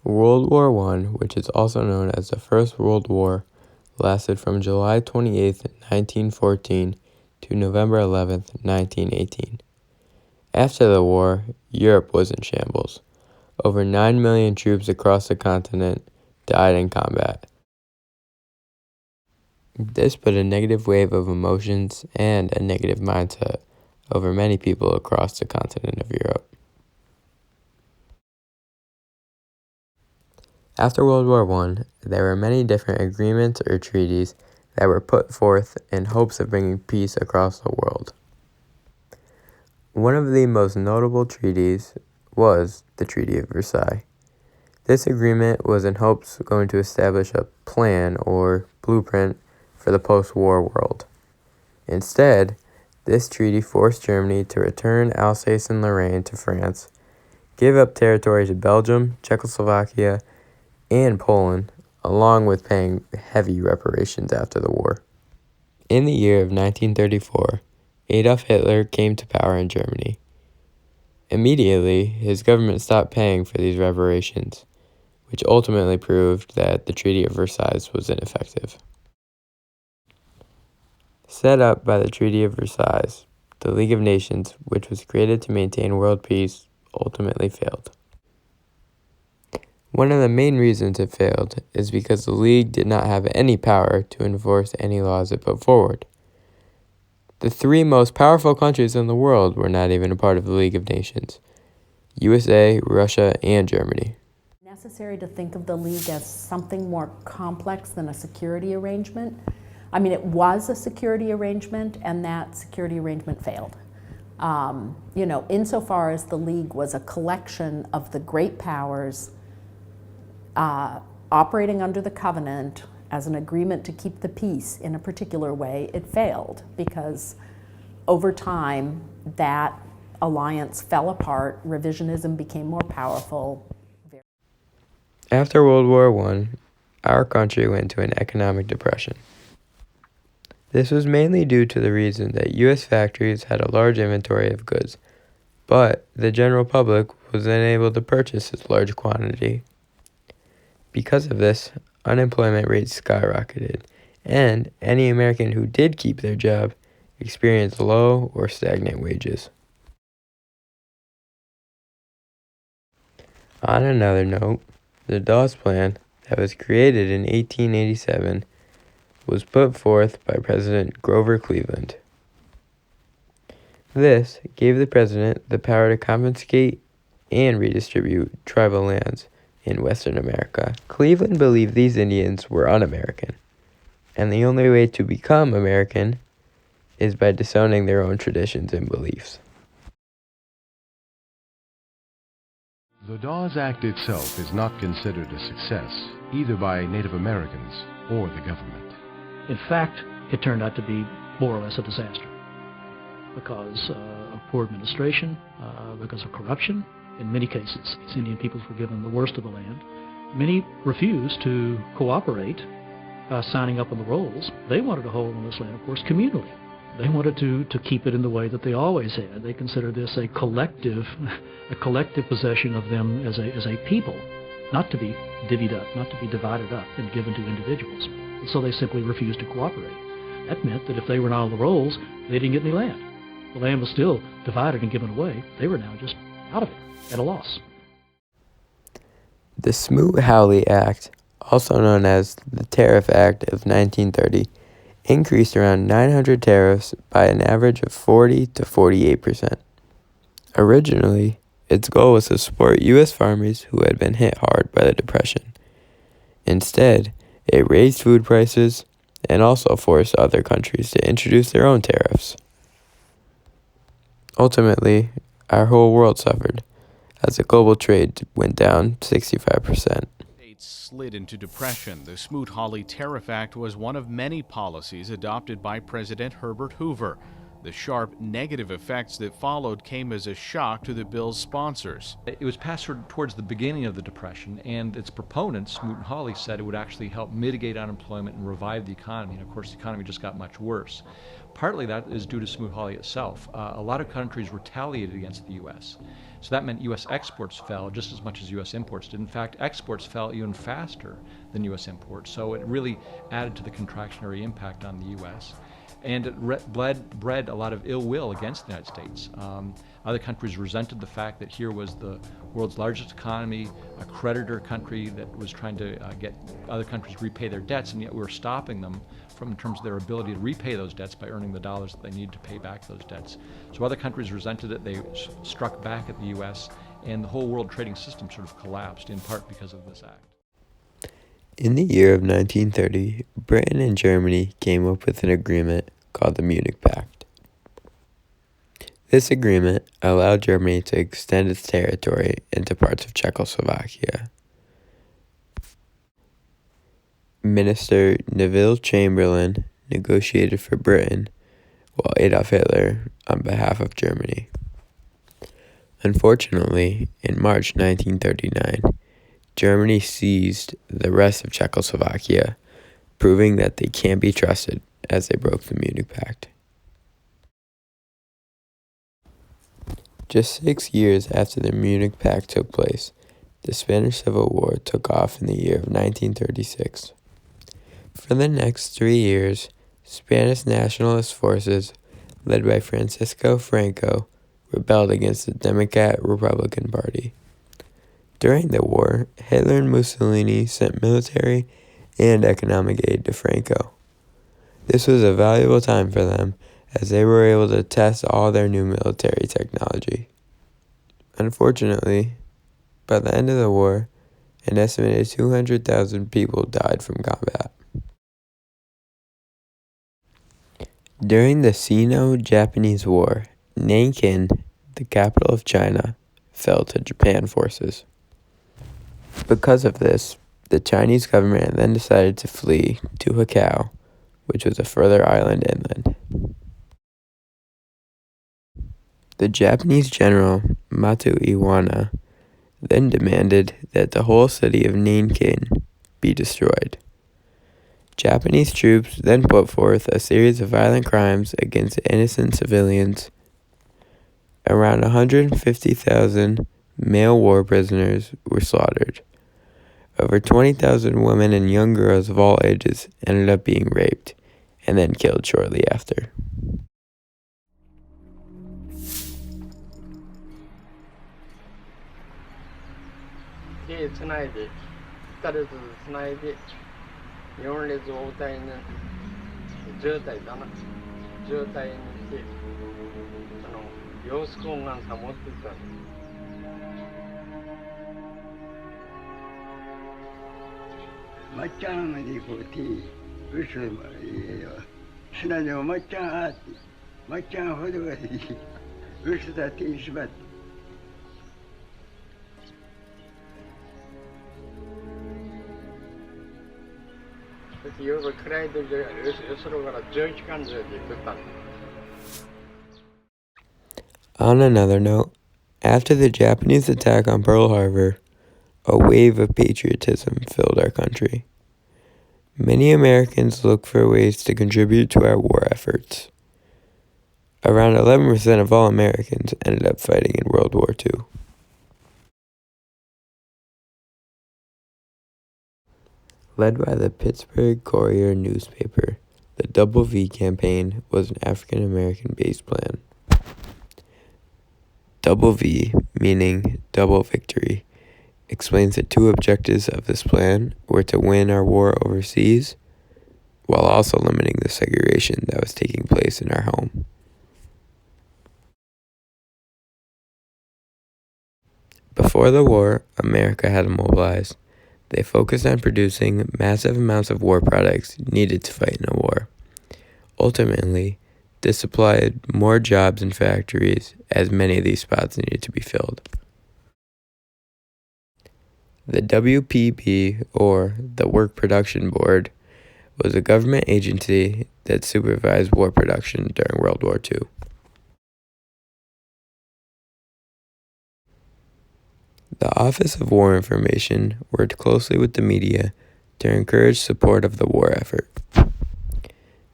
World War I, which is also known as the First World War, lasted from July 28, 1914 to November 11, 1918. After the war, Europe was in shambles. Over 9 million troops across the continent died in combat. This put a negative wave of emotions and a negative mindset over many people across the continent of Europe. After World War I, there were many different agreements or treaties that were put forth in hopes of bringing peace across the world. One of the most notable treaties was the Treaty of Versailles. This agreement was in hopes going to establish a plan or blueprint for the post-war world. Instead, this treaty forced Germany to return Alsace and Lorraine to France, give up territory to Belgium, Czechoslovakia, and Poland, along with paying heavy reparations after the war. In the year of 1934, Adolf Hitler came to power in Germany. Immediately, his government stopped paying for these reparations, which ultimately proved that the Treaty of Versailles was ineffective. Set up by the Treaty of Versailles, the League of Nations, which was created to maintain world peace, ultimately failed. One of the main reasons it failed is because the League did not have any power to enforce any laws it put forward. The three most powerful countries in the world were not even a part of the League of Nations: USA, Russia, and Germany. Necessary to think of the League as something more complex than a security arrangement. I mean, it was a security arrangement, and that security arrangement failed. Insofar as the League was a collection of the great powers operating under the covenant as an agreement to keep the peace in a particular way, it failed because over time that alliance fell apart, revisionism became more powerful. After World War I, our country went into an economic depression. This was mainly due to the reason that U.S. factories had a large inventory of goods, but the general public was unable to purchase this large quantity. Because of this, unemployment rates skyrocketed, and any American who did keep their job experienced low or stagnant wages. On another note, the Dawes Plan that was created in 1887 was put forth by President Grover Cleveland. This gave the president the power to confiscate and redistribute tribal lands in Western America. Cleveland believed these Indians were un-American, and the only way to become American is by disowning their own traditions and beliefs. The Dawes Act itself is not considered a success, either by Native Americans or the government. In fact, it turned out to be more or less a disaster because of poor administration, because of corruption. In many cases, these Indian peoples were given the worst of the land. Many refused to cooperate, signing up on the rolls. They wanted to hold on this land, of course, communally. They wanted to keep it in the way that they always had. They considered this a collective possession of them as a people, not to be divvied up, not to be divided up and given to individuals. And so they simply refused to cooperate. That meant that if they were not on the rolls, they didn't get any land. The land was still divided and given away. They were now just out of it, at a loss. The Smoot-Hawley Act, also known as the Tariff Act of 1930, increased around 900 tariffs by an average of 40 to 48%. Originally, its goal was to support U.S. farmers who had been hit hard by the Depression. Instead, it raised food prices and also forced other countries to introduce their own tariffs. Ultimately, our whole world suffered, as the global trade went down 65%. Slid into depression. The Smoot-Hawley Tariff Act was one of many policies adopted by President Herbert Hoover. The sharp negative effects that followed came as a shock to the bill's sponsors. It was passed towards the beginning of the Depression, and its proponents, Smoot and Hawley, said it would actually help mitigate unemployment and revive the economy. And of course, the economy just got much worse. Partly that is due to Smoot-Hawley itself. A lot of countries retaliated against the U.S. So that meant U.S. exports fell just as much as U.S. imports did. In fact, exports fell even faster than U.S. imports. So it really added to the contractionary impact on the U.S. And it bred a lot of ill will against the United States. Other countries resented the fact that here was the world's largest economy, a creditor country that was trying to get other countries to repay their debts, and yet we were stopping them from in terms of their ability to repay those debts by earning the dollars that they needed to pay back those debts. So other countries resented it, they struck back at the U.S., and the whole world trading system sort of collapsed, in part because of this act. In the year of 1930, Britain and Germany came up with an agreement called the Munich Pact. This agreement allowed Germany to extend its territory into parts of Czechoslovakia. Minister Neville Chamberlain negotiated for Britain, while Adolf Hitler on behalf of Germany. Unfortunately, in March 1939, Germany seized the rest of Czechoslovakia, proving that they can't be trusted as they broke the Munich Pact. Just 6 years after the Munich Pact took place, the Spanish Civil War took off in the year of 1936. For the next 3 years, Spanish nationalist forces, led by Francisco Franco, rebelled against the Democrat-Republican Party. During the war, Hitler and Mussolini sent military and economic aid to Franco. This was a valuable time for them, as they were able to test all their new military technology. Unfortunately, by the end of the war, an estimated 200,000 people died from combat. During the Sino-Japanese War, Nanking, the capital of China, fell to Japan forces. Because of this, the Chinese government then decided to flee to Macau, which was a further island inland. The Japanese general, Matsu Iwana, then demanded that the whole city of Nanking be destroyed. Japanese troops then put forth a series of violent crimes against innocent civilians. Around 150,000 male war prisoners were slaughtered. Over 20,000 women and young girls of all ages ended up being raped and then killed shortly after. 맞짱 리포티 의술 신하녀 맞짱 맞짱 허드가지 의술다 티시밭 On another note, after the Japanese attack on Pearl Harbor, a wave of patriotism filled our country. Many Americans looked for ways to contribute to our war efforts. Around 11% of all Americans ended up fighting in World War II. Led by the Pittsburgh Courier newspaper, the Double V campaign was an African-American based plan. Double V, meaning double victory, explains that two objectives of this plan were to win our war overseas, while also limiting the segregation that was taking place in our home. Before the war, America had mobilized. They focused on producing massive amounts of war products needed to fight in a war. Ultimately, this supplied more jobs in factories, as many of these spots needed to be filled. The WPB, or the Work Production Board, was a government agency that supervised war production during World War II. The Office of War Information worked closely with the media to encourage support of the war effort.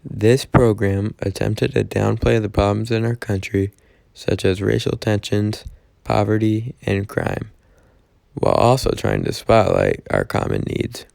This program attempted to downplay the problems in our country, such as racial tensions, poverty, and crime, while also trying to spotlight our common needs.